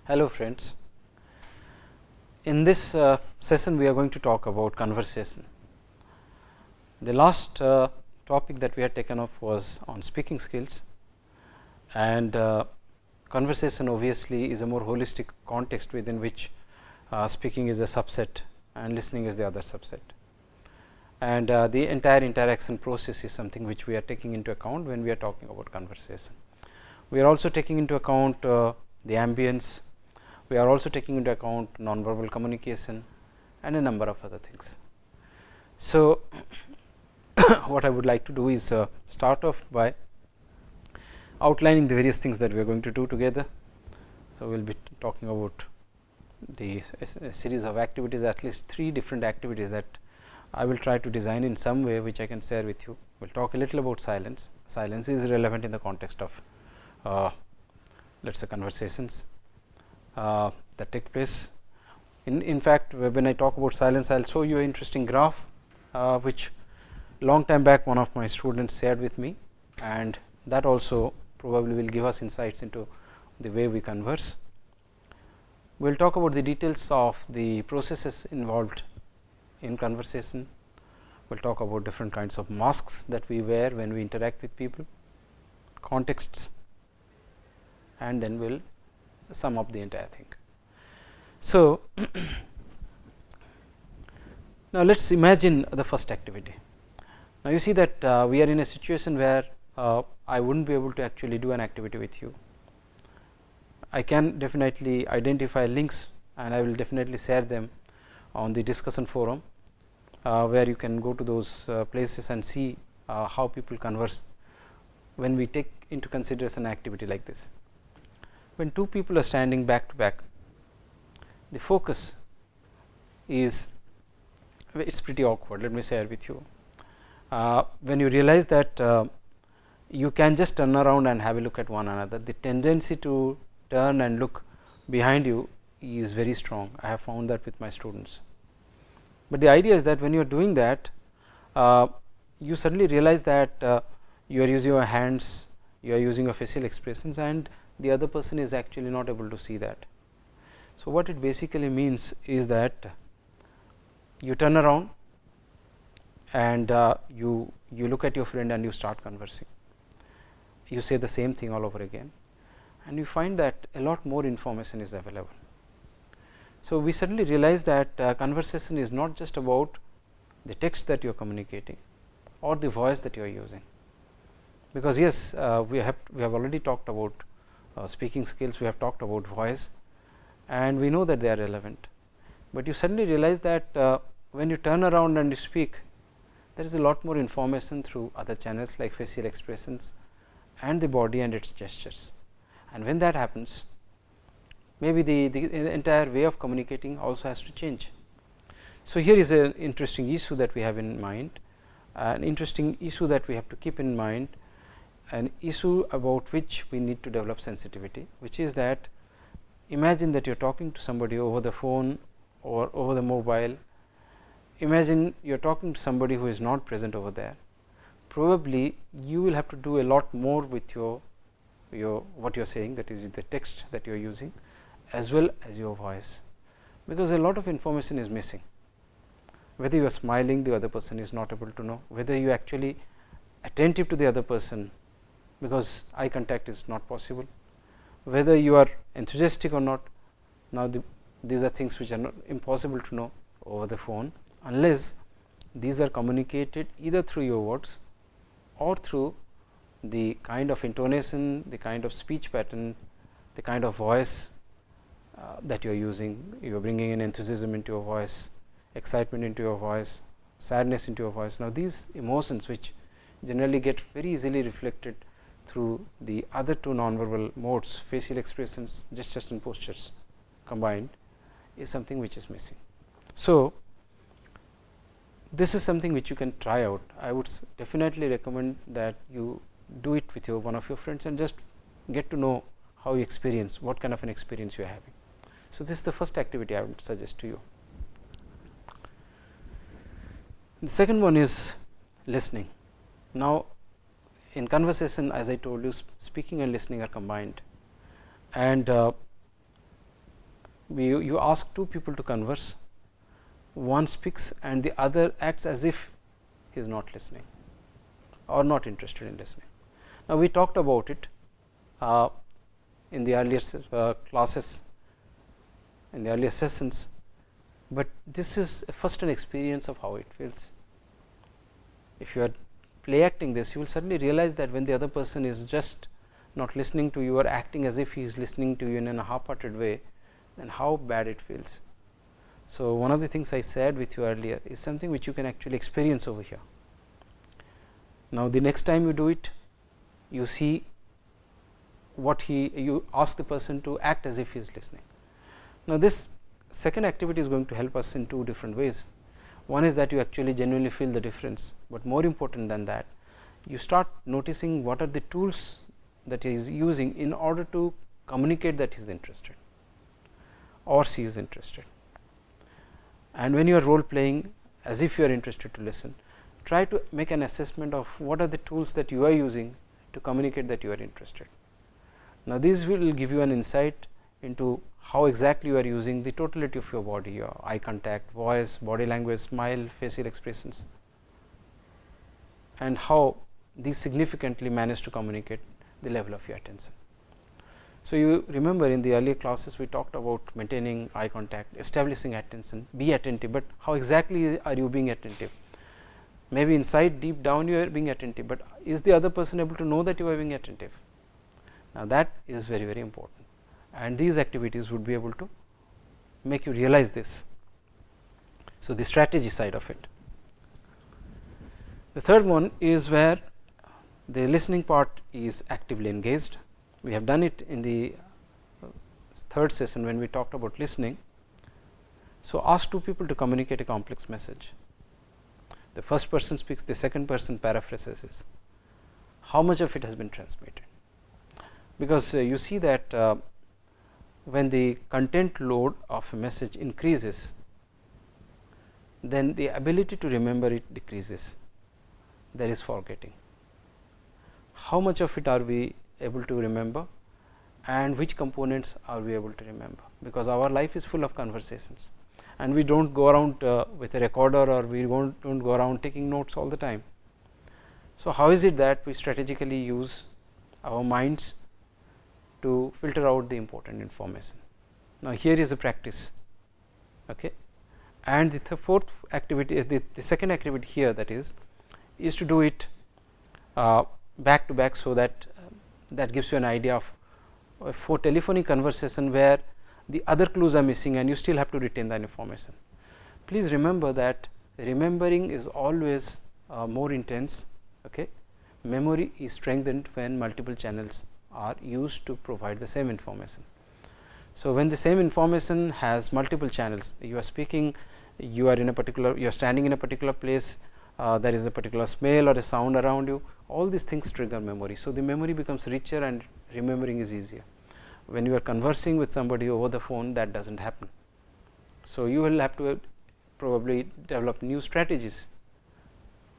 Hello friends, in this session we are going to talk about conversation. The last topic that we had taken up was on speaking skills, and conversation obviously is a more holistic context within which speaking is a subset and listening is the other subset, and the entire interaction process is something which we are taking into account when we are talking about conversation. We are also taking into account the ambience. We are also taking into account non-verbal communication and a number of other things. So, what I would like to do is start off by outlining the various things that we are going to do together. So, we will be talking about the series of activities, at least 3 different activities that I will try to design in some way which I can share with you. We will talk a little about silence. Silence is relevant in the context of let us say conversations that take place. In fact, when I talk about silence, I will show you an interesting graph which long time back one of my students shared with me, and that also probably will give us insights into the way we converse. We will talk about the details of the processes involved in conversation. We will talk about different kinds of masks that we wear when we interact with people, contexts, and then we will sum up the entire thing. So, now let us imagine the first activity. Now, you see that we are in a situation where I would not be able to actually do an activity with you. I can definitely identify links, and I will definitely share them on the discussion forum, where you can go to those places and see how people converse when we take into consideration an activity like this. When 2 people are standing back to back, the focus is, it is pretty awkward. Let me share with you. When you realize that you can just turn around and have a look at one another, the tendency to turn and look behind you is very strong. I have found that with my students. But the idea is that when you are doing that, you suddenly realize that you are using your hands, you are using your facial expressions, and the other person is actually not able to see that. So, what it basically means is that you turn around and you look at your friend and you start conversing. You say the same thing all over again, and you find that a lot more information is available. So, we suddenly realize that conversation is not just about the text that you are communicating or the voice that you are using, because yes, we have already talked about speaking skills, we have talked about voice, and we know that they are relevant, but you suddenly realize that when you turn around and you speak, there is a lot more information through other channels like facial expressions and the body and its gestures. And when that happens, maybe the entire way of communicating also has to change. So, here is an interesting issue that we have in mind, an interesting issue that we have to keep in mind, an issue about which we need to develop sensitivity, which is that imagine that you are talking to somebody over the phone or over the mobile. Imagine you are talking to somebody who is not present over there. Probably you will have to do a lot more with your what you are saying, that is the text that you are using, as well as your voice, because a lot of information is missing. Whether you are smiling, the other person is not able to know. Whether you are actually attentive to the other person, because eye contact is not possible. Whether you are enthusiastic or not, now these are things which are not impossible to know over the phone, unless these are communicated either through your words or through the kind of intonation, the kind of speech pattern, the kind of voice that you are using. You are bringing in enthusiasm into your voice, excitement into your voice, sadness into your voice. Now, these emotions, which generally get very easily reflected through the other 2 nonverbal modes, facial expressions, gestures and postures combined, is something which is missing. So, this is something which you can try out. I would definitely recommend that you do it with one of your friends and just get to know how you experience, what kind of an experience you are having. So, this is the first activity I would suggest to you. The second one is listening. Now, in conversation, as I told you, speaking and listening are combined, and you ask two people to converse, one speaks and the other acts as if he is not listening or not interested in listening. Now, we talked about it in the earlier classes, in the earlier sessions, but this is first an experience of how it feels. If you are play acting this, you will suddenly realize that when the other person is just not listening to you or acting as if he is listening to you in a half-hearted way, then how bad it feels. So, one of the things I said with you earlier is something which you can actually experience over here. Now, the next time you do it, you see what you ask the person to act as if he is listening. Now, this second activity is going to help us in two different ways. One is that you actually genuinely feel the difference, but more important than that, you start noticing what are the tools that he is using in order to communicate that he is interested or she is interested. And when you are role playing as if you are interested to listen, try to make an assessment of what are the tools that you are using to communicate that you are interested. Now, these will give you an insight into how exactly you are using the totality of your body, your eye contact, voice, body language, smile, facial expressions, and how these significantly manage to communicate the level of your attention. So, you remember in the earlier classes we talked about maintaining eye contact, establishing attention, be attentive, but how exactly are you being attentive? Maybe inside deep down you are being attentive, but is the other person able to know that you are being attentive? Now, that is very, very important, and these activities would be able to make you realize this. So, the strategy side of it. The third one is where the listening part is actively engaged. We have done it in the third session when we talked about listening. So, ask two people to communicate a complex message. The first person speaks, the second person paraphrases. How much of it has been transmitted? Because you see that when the content load of a message increases, then the ability to remember it decreases. There is forgetting. How much of it are we able to remember, and which components are we able to remember? Because our life is full of conversations, and we do not go around with a recorder, or we do not go around taking notes all the time. So, how is it that we strategically use our minds to filter out the important information? Now, here is a practice, okay? And the fourth activity is the second activity here, that is to do it back to back, so that that gives you an idea of for telephonic conversation where the other clues are missing and you still have to retain that information. Please remember that remembering is always more intense. Okay? Memory is strengthened when multiple channels are used to provide the same information. So, when the same information has multiple channels, you are speaking, you are in a particular, you are standing in a particular place, there is a particular smell or a sound around you, all these things trigger memory. So, the memory becomes richer and remembering is easier. When you are conversing with somebody over the phone, that does not happen. So, you will have to probably develop new strategies,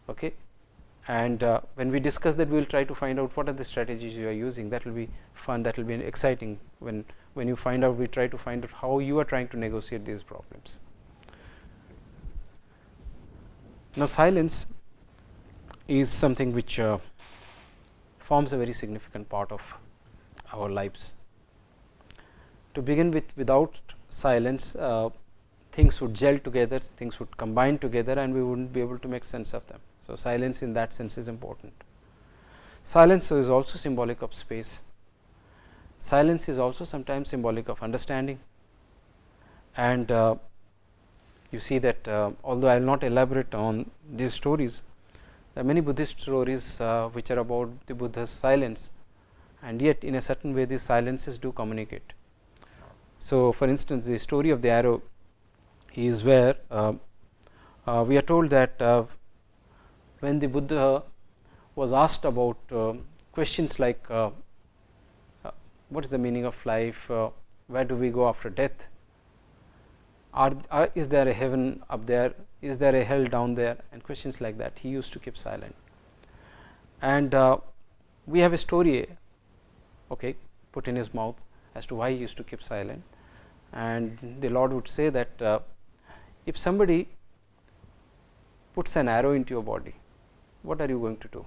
okay? And when we discuss that, we will try to find out what are the strategies you are using. That will be fun, that will be exciting. When you find out, we try to find out how you are trying to negotiate these problems. Now, silence is something which forms a very significant part of our lives. To begin with, without silence, things would gel together, things would combine together, and we would not be able to make sense of them. So, silence in that sense is important. Silence is also symbolic of space. Silence is also sometimes symbolic of understanding, and you see that although I will not elaborate on these stories, there are many Buddhist stories which are about the Buddha's silence, and yet in a certain way these silences do communicate. So, for instance, the story of the arrow is where we are told that when the Buddha was asked about questions like what is the meaning of life, where do we go after death, is there a heaven up there, is there a hell down there, and questions like that, he used to keep silent. And we have a story, okay, put in his mouth as to why he used to keep silent. and the Lord would say that if somebody puts an arrow into your body, what are you going to do?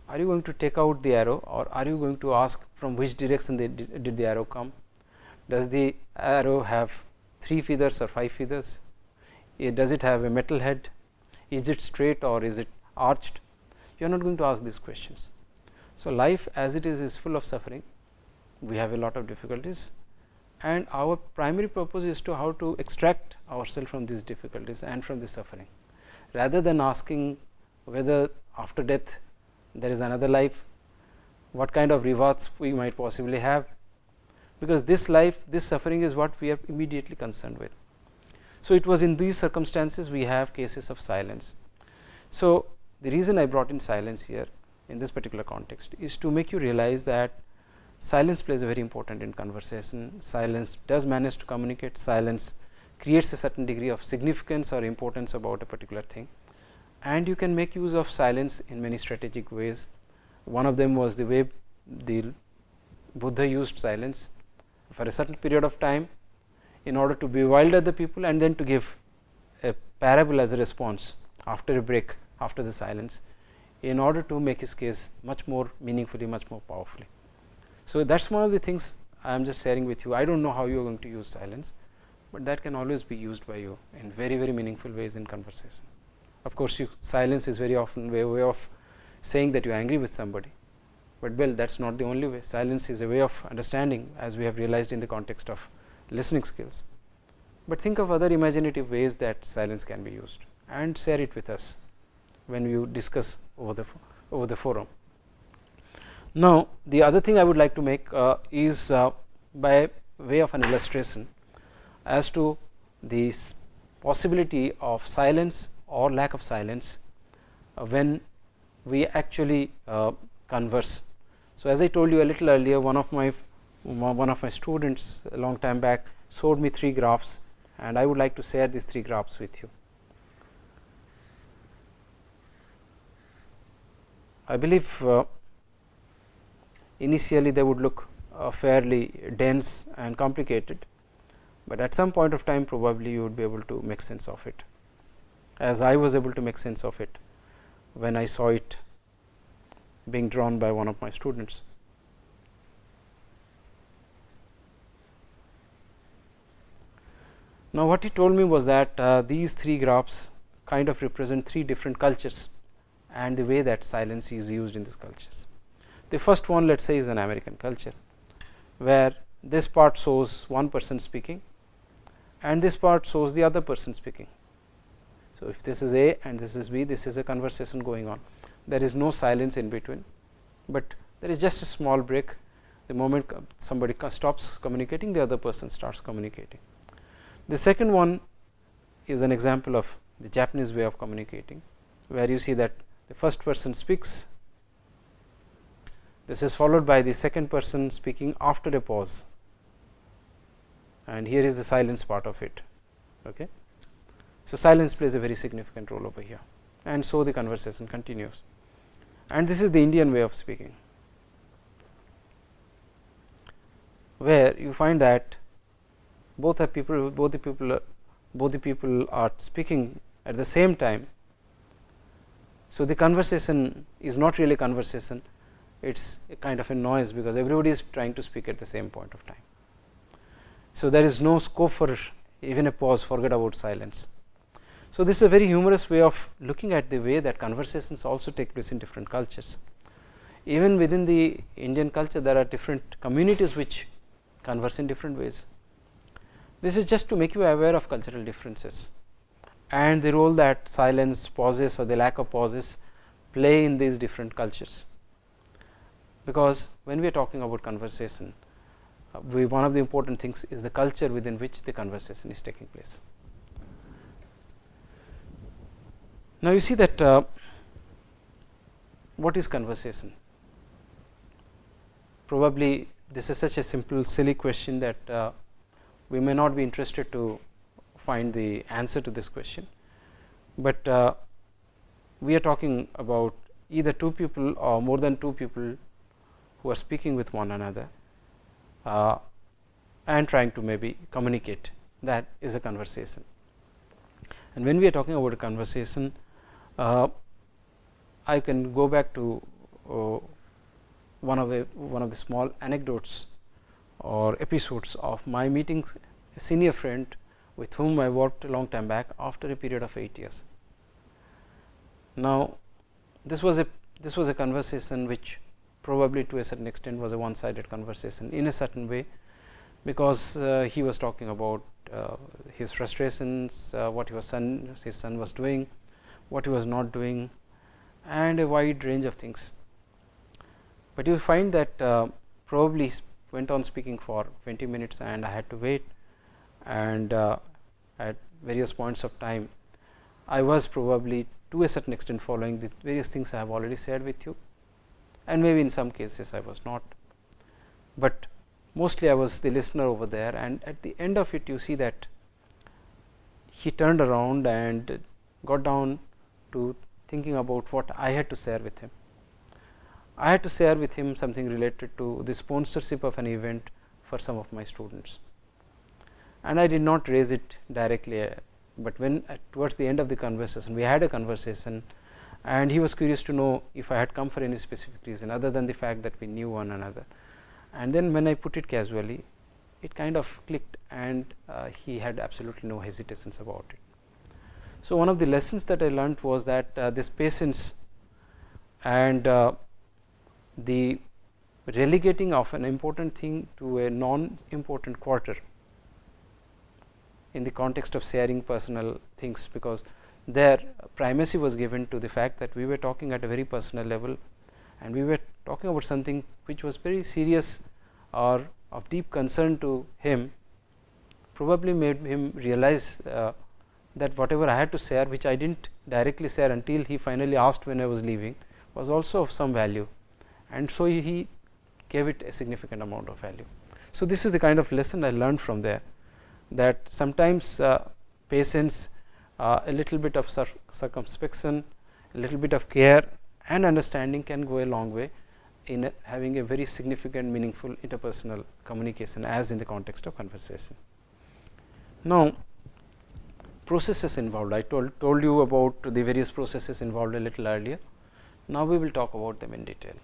Are you going to take out the arrow, or are you going to ask from which direction did the arrow come? Does the arrow have 3 feathers or 5 feathers? Does it have a metal head? Is it straight or is it arched? You are not going to ask these questions. So, life as it is full of suffering. We have a lot of difficulties, and our primary purpose is to how to extract ourselves from these difficulties and from this suffering, rather than asking whether after death there is another life, what kind of rewards we might possibly have, because this life, this suffering is what we are immediately concerned with. So, it was in these circumstances we have cases of silence. So, the reason I brought in silence here in this particular context is to make you realize that silence plays a very important in conversation. Silence does manage to communicate. Silence creates a certain degree of significance or importance about a particular thing, and you can make use of silence in many strategic ways. One of them was the way the Buddha used silence for a certain period of time in order to bewilder the people, and then to give a parable as a response after a break, after the silence, in order to make his case much more meaningfully, much more powerfully. So, that is one of the things I am just sharing with you. I do not know how you are going to use silence, but that can always be used by you in very, very meaningful ways in conversation. Of course, silence is very often a way of saying that you are angry with somebody, but well, that is not the only way. Silence is a way of understanding, as we have realized in the context of listening skills. But think of other imaginative ways that silence can be used, and share it with us when you discuss over the forum. Now, the other thing I would like to make is by way of an illustration as to the possibility of silence or lack of silence when we actually converse. So, as I told you a little earlier, one of my students a long time back showed me 3 graphs, and I would like to share these 3 graphs with you. I believe initially they would look fairly dense and complicated, but at some point of time probably you would be able to make sense of it, as I was able to make sense of it when I saw it being drawn by one of my students. Now, what he told me was that these 3 graphs kind of represent 3 different cultures and the way that silence is used in these cultures. The first one, let us say, is an American culture, where this part shows one person speaking and this part shows the other person speaking. So, if this is A and this is B, this is a conversation going on. There is no silence in between, but there is just a small break. The moment somebody stops communicating, the other person starts communicating. The second one is an example of the Japanese way of communicating, where you see that the first person speaks, this is followed by the second person speaking after a pause, and here is the silence part of it. Okay. So, silence plays a very significant role over here, and so the conversation continues, and this is the Indian way of speaking, where you find that both the people are speaking at the same time. So, the conversation is not really conversation, it is a kind of a noise, because everybody is trying to speak at the same point of time. So, there is no scope for even a pause, forget about silence. So, this is a very humorous way of looking at the way that conversations also take place in different cultures. Even within the Indian culture, there are different communities which converse in different ways. This is just to make you aware of cultural differences and the role that silence, pauses, or the lack of pauses play in these different cultures. Because when we are talking about conversation, one of the important things is the culture within which the conversation is taking place. Now, you see that what is conversation? Probably this is such a simple, silly question that we may not be interested to find the answer to this question, but we are talking about either 2 people or more than 2 people who are speaking with one another, and trying to maybe communicate. That is a conversation. And when we are talking about a conversation, I can go back to one of the small anecdotes or episodes of my meeting a senior friend with whom I worked a long time back after a period of 8 years. Now, this was a conversation which probably to a certain extent was a one-sided conversation in a certain way, because he was talking about his frustrations, what his son was doing, what he was not doing, and a wide range of things. But you find that probably went on speaking for 20 minutes and I had to wait, and at various points of time I was probably to a certain extent following the various things I have already shared with you, and maybe in some cases I was not, but mostly I was the listener over there. And at the end of it, you see that he turned around and got down to thinking about what I had to share with him. I had to share with him something related to the sponsorship of an event for some of my students, and I did not raise it directly, but when towards the end of the conversation, we had a conversation, and he was curious to know if I had come for any specific reason other than the fact that we knew one another. And then when I put it casually, it kind of clicked, and he had absolutely no hesitations about it. So, one of the lessons that I learned was that this patience and the relegating of an important thing to a non-important quarter in the context of sharing personal things, because their primacy was given to the fact that we were talking at a very personal level, and we were talking about something which was very serious or of deep concern to him, probably made him realize that whatever I had to share, which I did not directly share until he finally asked when I was leaving, was also of some value, and so he gave it a significant amount of value. So, this is the kind of lesson I learned from there, that sometimes patience, a little bit of circumspection, a little bit of care and understanding can go a long way in having a very significant, meaningful interpersonal communication, as in the context of conversation. Now, processes involved, I told you about the various processes involved a little earlier. Now, we will talk about them in detail.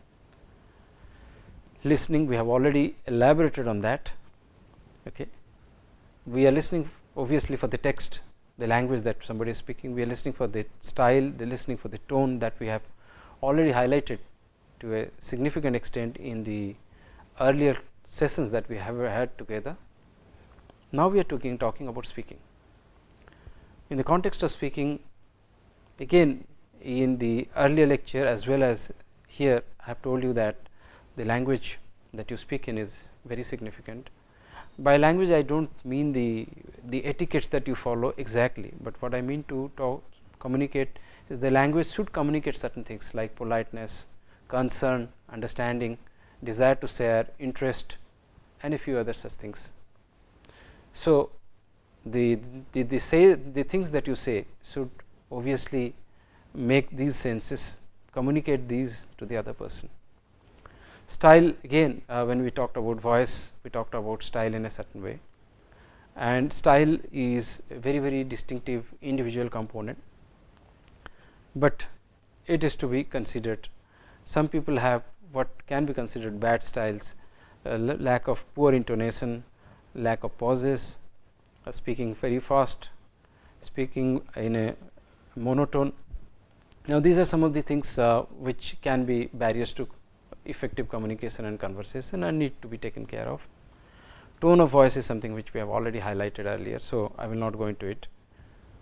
Listening, we have already elaborated on that. Okay. We are listening obviously for the text, the language that somebody is speaking. We are listening for the style, the listening for the tone that we have already highlighted to a significant extent in the earlier sessions that we have had together. Now, we are talking about speaking. In the context of speaking, again in the earlier lecture as well as here, I have told you that the language that you speak in is very significant. By language, I do not mean the etiquettes that you follow exactly, but what I mean to communicate is the language should communicate certain things like politeness, concern, understanding, desire to share, interest, and a few other such things. So, the things that you say should obviously make these senses, communicate these to the other person. Style, again when we talked about voice, we talked about style in a certain way, and style is a very distinctive individual component, but it is to be considered. Some people have what can be considered bad styles, lack of poor intonation, lack of pauses, speaking very fast, speaking in a monotone. Now, these are some of the things which can be barriers to effective communication and conversation and need to be taken care of. Tone of voice is something which we have already highlighted earlier, so I will not go into it,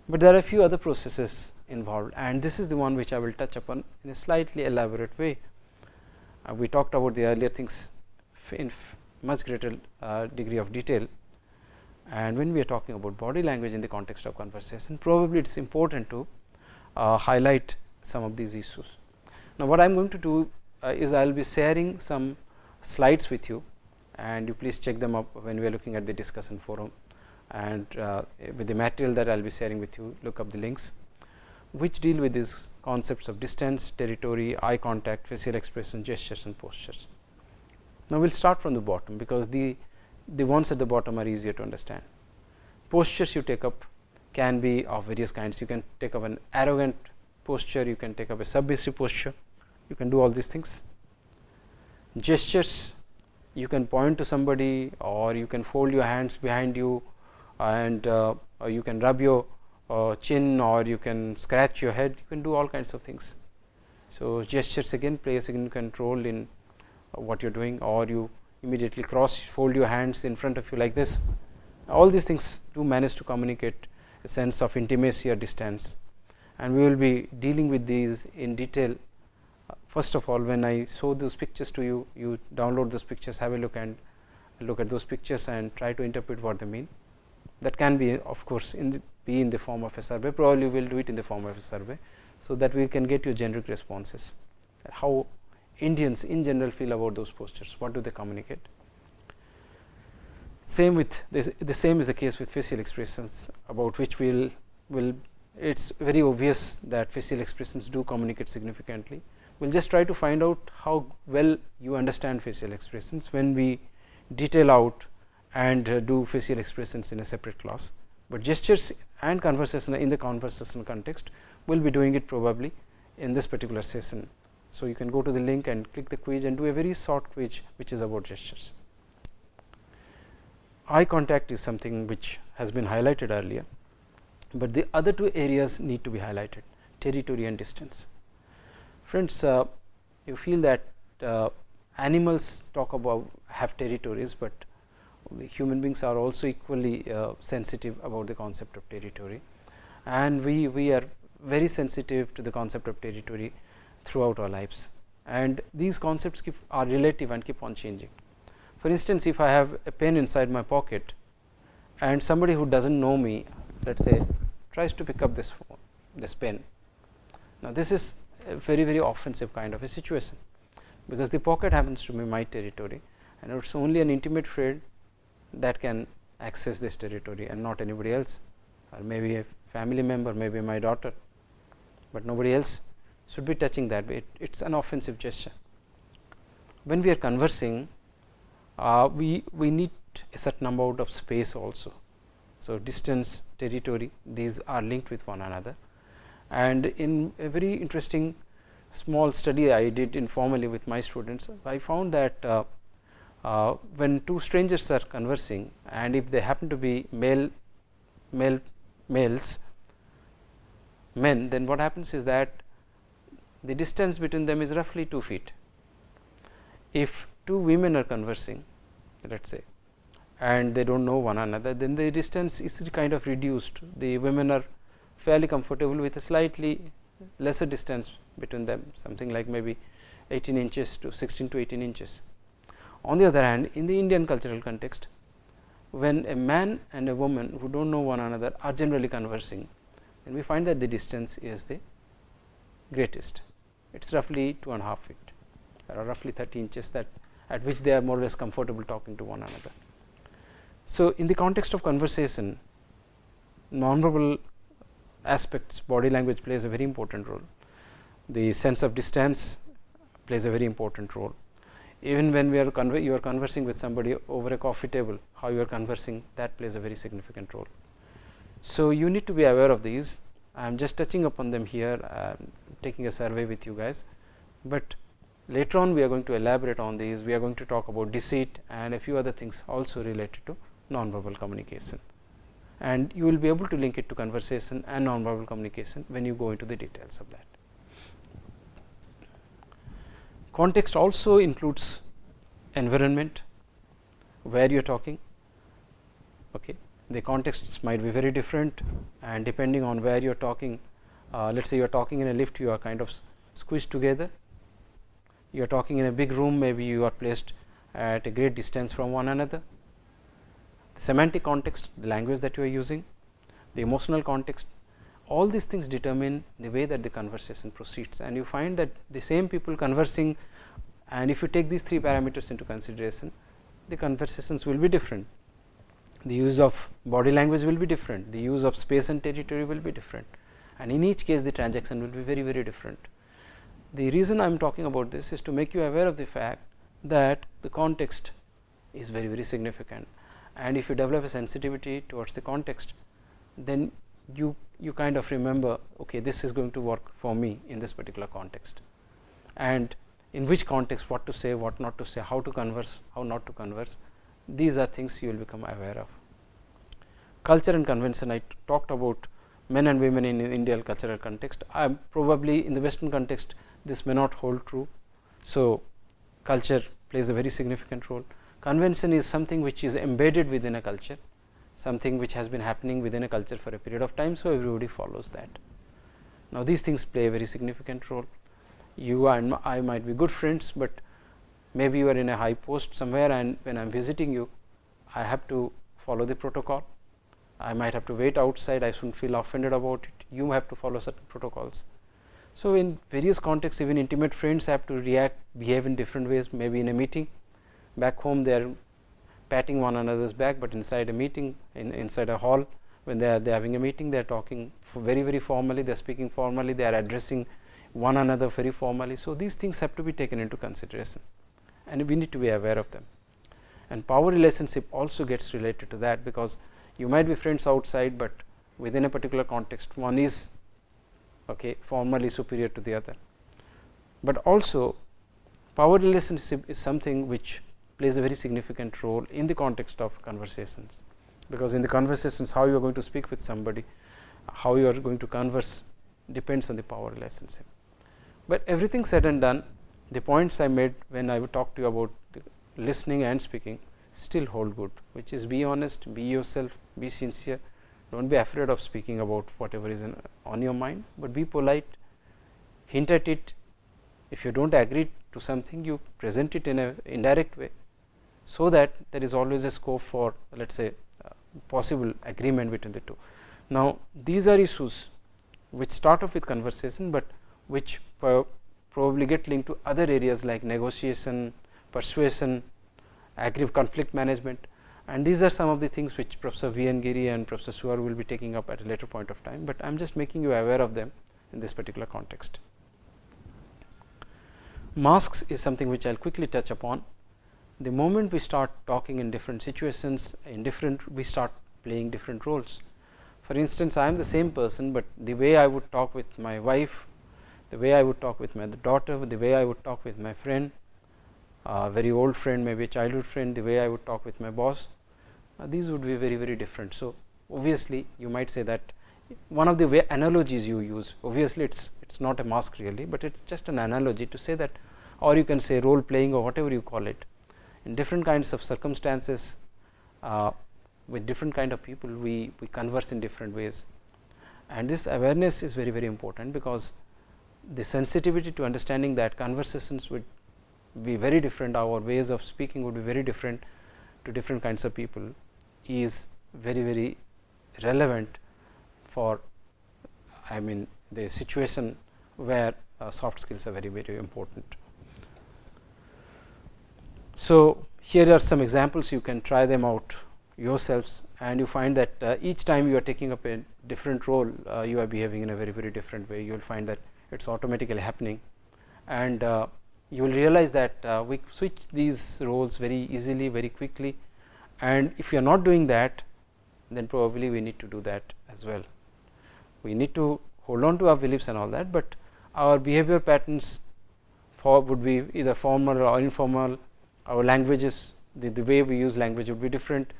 but there are a few other processes involved, and this is the one which I will touch upon in a slightly elaborate way. We talked about the earlier things in much greater degree of detail, and when we are talking about body language in the context of conversation, probably it is important to highlight some of these issues. Now, what I am going to do is I will be sharing some slides with you, and you please check them up when we are looking at the discussion forum, and with the material that I will be sharing with you, look up the links which deal with these concepts of distance, territory, eye contact, facial expression, gestures and postures. Now, we will start from the bottom, because the the ones at the bottom are easier to understand. Postures you take up can be of various kinds. You can take up an arrogant posture, you can take up a submissive posture, you can do all these things. Gestures, you can point to somebody, or you can fold your hands behind you, and you can rub your chin, or you can scratch your head, you can do all kinds of things. So, gestures again play a significant role in what you are doing, or you immediately fold your hands in front of you like this. All these things do manage to communicate a sense of intimacy or distance, and we will be dealing with these in detail. First of all, when I show those pictures to you, you download those pictures, have a look and look at those pictures and try to interpret what they mean. That can be, of course, be in the form of a survey. Probably we will do it in the form of a survey, so that we can get you generic responses, how Indians in general feel about those postures, what do they communicate. Same with this, the same is the case with facial expressions, about which will it's very obvious that facial expressions do communicate significantly. We will just try to find out how well you understand facial expressions when we detail out and do facial expressions in a separate class, but gestures and conversation in the conversational context we will be doing it probably in this particular session. So, you can go to the link and click the quiz and do a very short quiz which is about gestures. Eye contact is something which has been highlighted earlier, but the other two areas need to be highlighted: territory and distance. Friends, you feel that animals have territories, but human beings are also equally sensitive about the concept of territory, and we are very sensitive to the concept of territory throughout our lives, and these concepts are relative and keep on changing. For instance, if I have a pen inside my pocket and somebody who does not know me, let us say, tries to pick up this pen, now this is a very offensive kind of a situation, because the pocket happens to be my territory, and it is only an intimate friend that can access this territory and not anybody else, or maybe a family member, maybe my daughter, but nobody else should be touching that. It is an offensive gesture. When we are conversing, we need a certain amount of space also. So, distance, territory, these are linked with one another, and in a very interesting small study I did informally with my students, I found that when two strangers are conversing, and if they happen to be men, then what happens is that the distance between them is roughly 2 feet. If two women are conversing, let us say, and they do not know one another, then the distance is kind of reduced. The women are fairly comfortable with a slightly lesser distance between them, something like maybe 18 inches to 16 to 18 inches. On the other hand, in the Indian cultural context, when a man and a woman who do not know one another are generally conversing, then we find that the distance is the greatest. It is roughly 2.5 feet, or roughly 30 inches, that at which they are more or less comfortable talking to one another. So, in the context of conversation, nonverbal aspects, body language plays a very important role. The sense of distance plays a very important role. Even when you are conversing with somebody over a coffee table, how you are conversing, that plays a very significant role. So, you need to be aware of these. I am just touching upon them here, taking a survey with you guys, but later on we are going to elaborate on these. We are going to talk about deceit and a few other things also related to nonverbal communication, and you will be able to link it to conversation and nonverbal communication when you go into the details of that. Context also includes environment, where you are talking. Okay. The contexts might be very different, and depending on where you are talking, let us say you are talking in a lift, you are kind of squeezed together. You are talking in a big room, maybe you are placed at a great distance from one another. The semantic context, the language that you are using, the emotional context, all these things determine the way that the conversation proceeds, and you find that the same people conversing, and if you take these 3 parameters into consideration, the conversations will be different. The use of body language will be different, the use of space and territory will be different, and in each case the transaction will be very different. The reason I am talking about this is to make you aware of the fact that the context is very significant. And if you develop a sensitivity towards the context, then you kind of remember, okay, this is going to work for me in this particular context, and in which context what to say, what not to say, how to converse, how not to converse. These are things you will become aware of. Culture and convention, I talked about men and women in Indian cultural context. Probably in the Western context this may not hold true. So culture plays a very significant role. Convention is something which is embedded within a culture, something which has been happening within a culture for a period of time, so everybody follows that. Now these things play a very significant role. You and I might be good friends, but maybe you are in a high post somewhere, and when I am visiting you, I have to follow the protocol. I might have to wait outside, I shouldn't feel offended about it. You have to follow certain protocols. So in various contexts, even intimate friends have to behave in different ways. Maybe in a meeting, back home they are patting one another's back, but inside a meeting, inside a hall, when they are having a meeting, they are talking very formally, they are speaking formally, they are addressing one another very formally. So these things have to be taken into consideration, and we need to be aware of them. And power relationship also gets related to that, because you might be friends outside, but within a particular context one is formally superior to the other. But also power relationship is something which plays a very significant role in the context of conversations, because in the conversations how you are going to speak with somebody, how you are going to converse, depends on the power relationship. But everything said and done, the points I made when I would talk to you about listening and speaking still hold good, which is be honest, be yourself, be sincere, do not be afraid of speaking about whatever is on your mind, but be polite, hint at it. If you do not agree to something, you present it in an indirect way, so that there is always a scope for, let us say, possible agreement between the two. Now these are issues which start off with conversation, but which probably get linked to other areas like negotiation, persuasion, conflict management, and these are some of the things which Professor V. N. Giri and Professor Suar will be taking up at a later point of time, but I am just making you aware of them in this particular context. Masks is something which I will quickly touch upon. The moment we start talking in different situations, we start playing different roles. For instance, I am the same person, but the way I would talk with my wife, the way I would talk with my daughter, the way I would talk with my friend, very old friend, maybe a childhood friend, the way I would talk with my boss, these would be very different. So obviously you might say that one of the analogies you use, obviously it's not a mask really, but it's just an analogy to say that, or you can say role playing or whatever you call it. In different kinds of circumstances, with different kind of people, we converse in different ways, and this awareness is very important, because the sensitivity to understanding that conversations would be very different, our ways of speaking would be very different to different kinds of people, is very relevant for the situation where soft skills are very important. So here are some examples, you can try them out yourselves, and you find that each time you are taking up a different role, you are behaving in a very different way. You will find that it is automatically happening, and you will realize that we switch these roles very easily, very quickly, and if you are not doing that, then probably we need to do that as well. We need to hold on to our beliefs and all that, but our behavior patterns would be either formal or informal. Our languages, the way we use language would be different,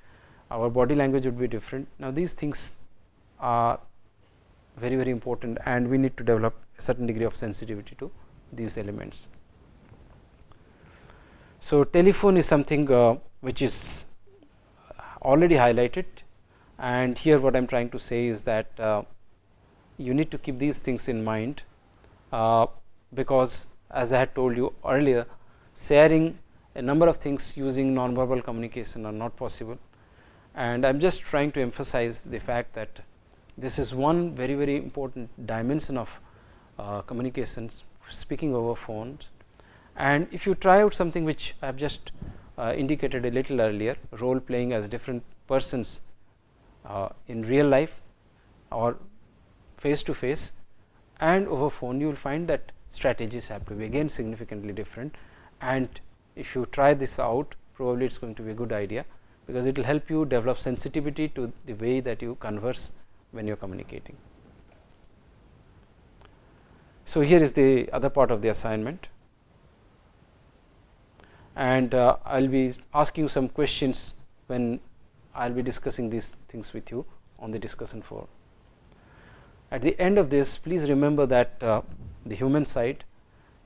our body language would be different. Now these things are very important, and we need to develop a certain degree of sensitivity to these elements. So telephone is something which is already highlighted, and here what I am trying to say is that you need to keep these things in mind, because as I had told you earlier, sharing a number of things using nonverbal communication are not possible, and I am just trying to emphasize the fact that this is one very important dimension of communications, speaking over phones. And if you try out something which I have just indicated a little earlier, role playing as different persons in real life or face to face and over phone, you will find that strategies have to be again significantly different, and if you try this out, probably it is going to be a good idea, because it will help you develop sensitivity to the way that you converse when you are communicating. So, here is the other part of the assignment, and I will be asking you some questions when I will be discussing these things with you on the discussion forum. At the end of this, please remember that the human side,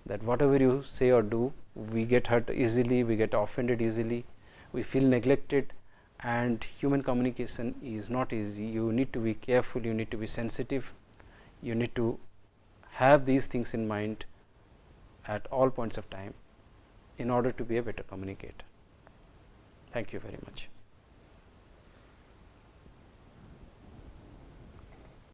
that whatever you say or do, we get hurt easily, we get offended easily, we feel neglected, and human communication is not easy. You need to be careful, you need to be sensitive, you need to have these things in mind at all points of time in order to be a better communicator. Thank you very much.